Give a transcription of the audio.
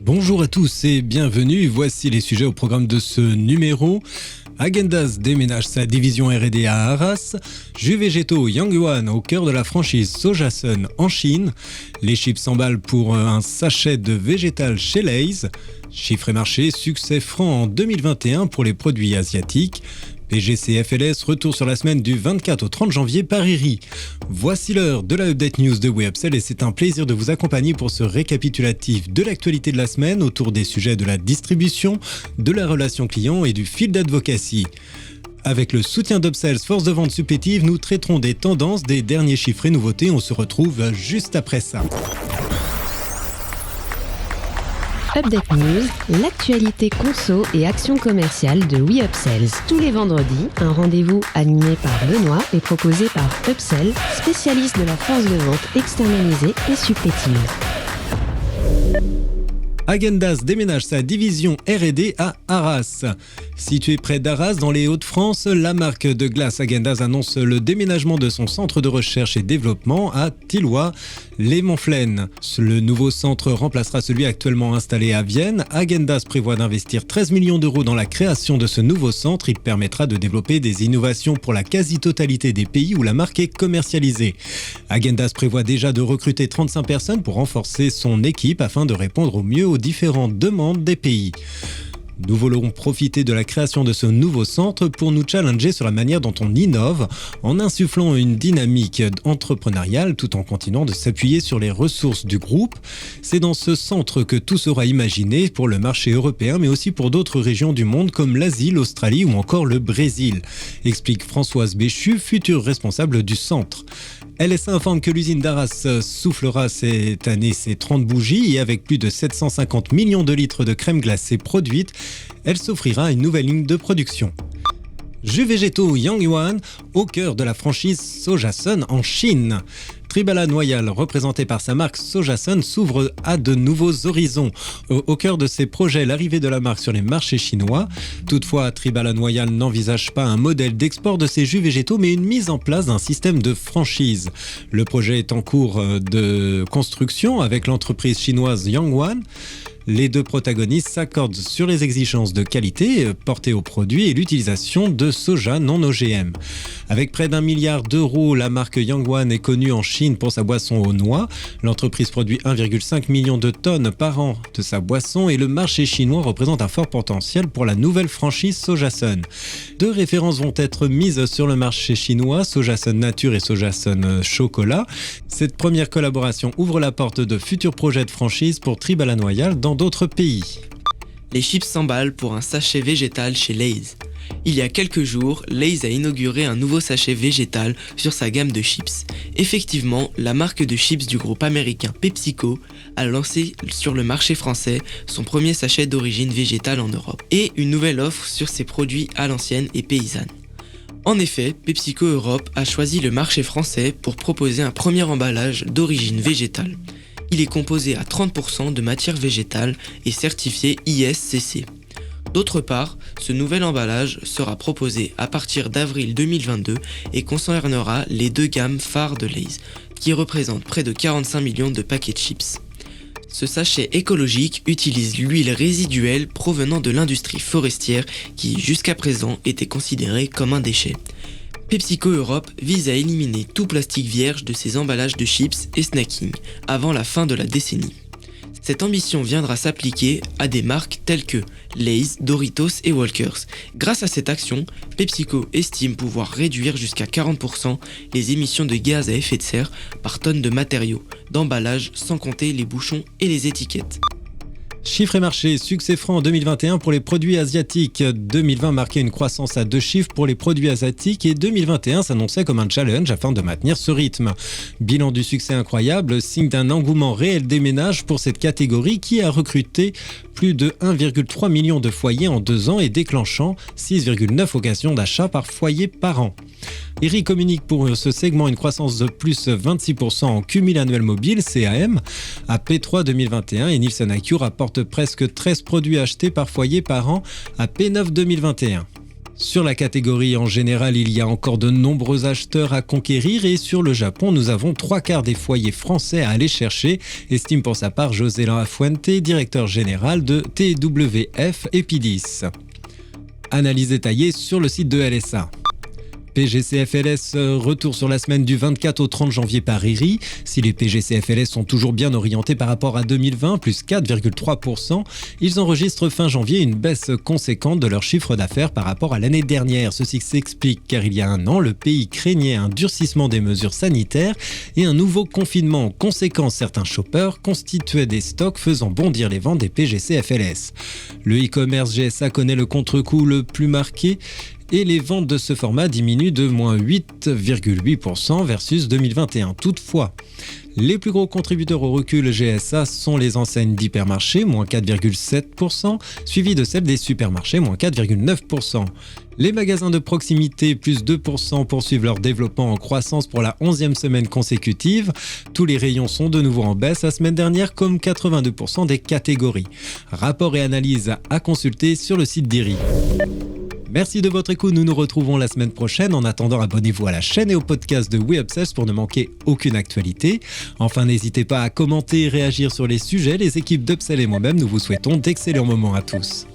Bonjour à tous et bienvenue, voici les sujets au programme de ce numéro. Häagen-Dazs déménage sa division R&D à Arras, jus végétaux Yangyuan au cœur de la franchise Sojasun en Chine, les chips s'emballent pour un sachet de végétal chez Lay's, chiffre et marché, succès franc en 2021 pour les produits asiatiques. PGC FLS, retour sur la semaine du 24 au 30 janvier par IRI. Voici l'heure de la Update News de WeUpsell et c'est un plaisir de vous accompagner pour ce récapitulatif de l'actualité de la semaine autour des sujets de la distribution, de la relation client et du fil d'advocacy. Avec le soutien d'Upsells, force de vente supplétive, nous traiterons des tendances, des derniers chiffres et nouveautés. On se retrouve juste après ça. Update News, l'actualité conso et action commerciale de WeUpsells. Tous les vendredis, un rendez-vous animé par Benoît et proposé par Upsell, spécialiste de la force de vente externalisée et supplétive. Häagen-Dazs déménage sa division R&D à Arras. Située près d'Arras, dans les Hauts-de-France, la marque de glace Häagen-Dazs annonce le déménagement de son centre de recherche et développement à Thilloy, les Montflaines. Le nouveau centre remplacera celui actuellement installé à Vienne. Häagen-Dazs prévoit d'investir 13 millions d'euros dans la création de ce nouveau centre. Il permettra de développer des innovations pour la quasi-totalité des pays où la marque est commercialisée. Häagen-Dazs prévoit déjà de recruter 35 personnes pour renforcer son équipe afin de répondre au mieux aux différentes demandes des pays. Nous voulons profiter de la création de ce nouveau centre pour nous challenger sur la manière dont on innove en insufflant une dynamique entrepreneuriale tout en continuant de s'appuyer sur les ressources du groupe. C'est dans ce centre que tout sera imaginé pour le marché européen mais aussi pour d'autres régions du monde comme l'Asie, l'Australie ou encore le Brésil, explique Françoise Béchu, future responsable du centre. LSA informe que l'usine d'Arras soufflera cette année ses 30 bougies et avec plus de 750 millions de litres de crème glacée produite, elle s'offrira une nouvelle ligne de production. Jus végétaux Yangyuan au cœur de la franchise Sojasun en Chine. Tribala Noyal, représenté par sa marque Sojasun, s'ouvre à de nouveaux horizons. Au cœur de ses projets, l'arrivée de la marque sur les marchés chinois. Toutefois, Tribala Noyal n'envisage pas un modèle d'export de ses jus végétaux, mais une mise en place d'un système de franchise. Le projet est en cours de construction avec l'entreprise chinoise Yangyuan. Les deux protagonistes s'accordent sur les exigences de qualité portées aux produits et l'utilisation de soja non OGM. Avec près d'1 milliard d'euros, la marque Yangyuan est connue en Chine pour sa boisson aux noix. L'entreprise produit 1,5 million de tonnes par an de sa boisson et le marché chinois représente un fort potentiel pour la nouvelle franchise Sojasun. Deux références vont être mises sur le marché chinois, Sojasun Nature et Sojasun Chocolat. Cette première collaboration ouvre la porte de futurs projets de franchise pour Tribala Noyal dans d'autres pays. Les chips s'emballent pour un sachet végétal chez Lay's. Il y a quelques jours, Lay's a inauguré un nouveau sachet végétal sur sa gamme de chips. Effectivement, la marque de chips du groupe américain PepsiCo a lancé sur le marché français son premier sachet d'origine végétale en Europe et une nouvelle offre sur ses produits à l'ancienne et paysanne. En effet, PepsiCo Europe a choisi le marché français pour proposer un premier emballage d'origine végétale. Il est composé à 30% de matière végétale et certifié ISCC. D'autre part, ce nouvel emballage sera proposé à partir d'avril 2022 et concernera les deux gammes phares de Lay's, qui représentent près de 45 millions de paquets de chips. Ce sachet écologique utilise l'huile résiduelle provenant de l'industrie forestière qui, jusqu'à présent, était considérée comme un déchet. PepsiCo Europe vise à éliminer tout plastique vierge de ses emballages de chips et snacking avant la fin de la décennie. Cette ambition viendra s'appliquer à des marques telles que Lay's, Doritos et Walkers. Grâce à cette action, PepsiCo estime pouvoir réduire jusqu'à 40% les émissions de gaz à effet de serre par tonne de matériaux, d'emballage sans compter les bouchons et les étiquettes. Chiffres et marchés, succès franc en 2021 pour les produits asiatiques. 2020 marquait une croissance à 2 chiffres pour les produits asiatiques et 2021 s'annonçait comme un challenge afin de maintenir ce rythme. Bilan du succès incroyable, signe d'un engouement réel des ménages pour cette catégorie qui a recruté plus de 1,3 million de foyers en 2 ans et déclenchant 6,9 occasions d'achat par foyer par an. IRI communique pour ce segment une croissance de plus 26% en cumul annuel mobile, CAM, à P3 2021 et Nielsen IQ rapporte presque 13 produits achetés par foyer par an à P9 2021. Sur la catégorie en général, il y a encore de nombreux acheteurs à conquérir et sur le Japon, nous avons 3/4 des foyers français à aller chercher, estime pour sa part José Lafuente, directeur général de TWF Epidis. Analyse détaillée sur le site de LSA. PGCFLS, retour sur la semaine du 24 au 30 janvier par IRI. Si les PGCFLS sont toujours bien orientés par rapport à 2020, plus 4,3%, ils enregistrent fin janvier une baisse conséquente de leur chiffre d'affaires par rapport à l'année dernière. Ceci s'explique car il y a un an, le pays craignait un durcissement des mesures sanitaires et un nouveau confinement. En conséquence, certains shoppers constituaient des stocks faisant bondir les ventes des PGCFLS. Le e-commerce GSA connaît le contre-coup le plus marqué et les ventes de ce format diminuent de moins 8,8% versus 2021. Toutefois, les plus gros contributeurs au recul GSA sont les enseignes d'hypermarchés, moins 4,7%, suivies de celles des supermarchés, moins 4,9%. Les magasins de proximité, plus 2%, poursuivent leur développement en croissance pour la 11e semaine consécutive. Tous les rayons sont de nouveau en baisse la semaine dernière, comme 82% des catégories. Rapport et analyse à consulter sur le site d'IRI. Merci de votre écoute, nous nous retrouvons la semaine prochaine. En attendant, abonnez-vous à la chaîne et au podcast de WeUpsells pour ne manquer aucune actualité. Enfin, n'hésitez pas à commenter et réagir sur les sujets. Les équipes d'Upsell et moi-même, nous vous souhaitons d'excellents moments à tous.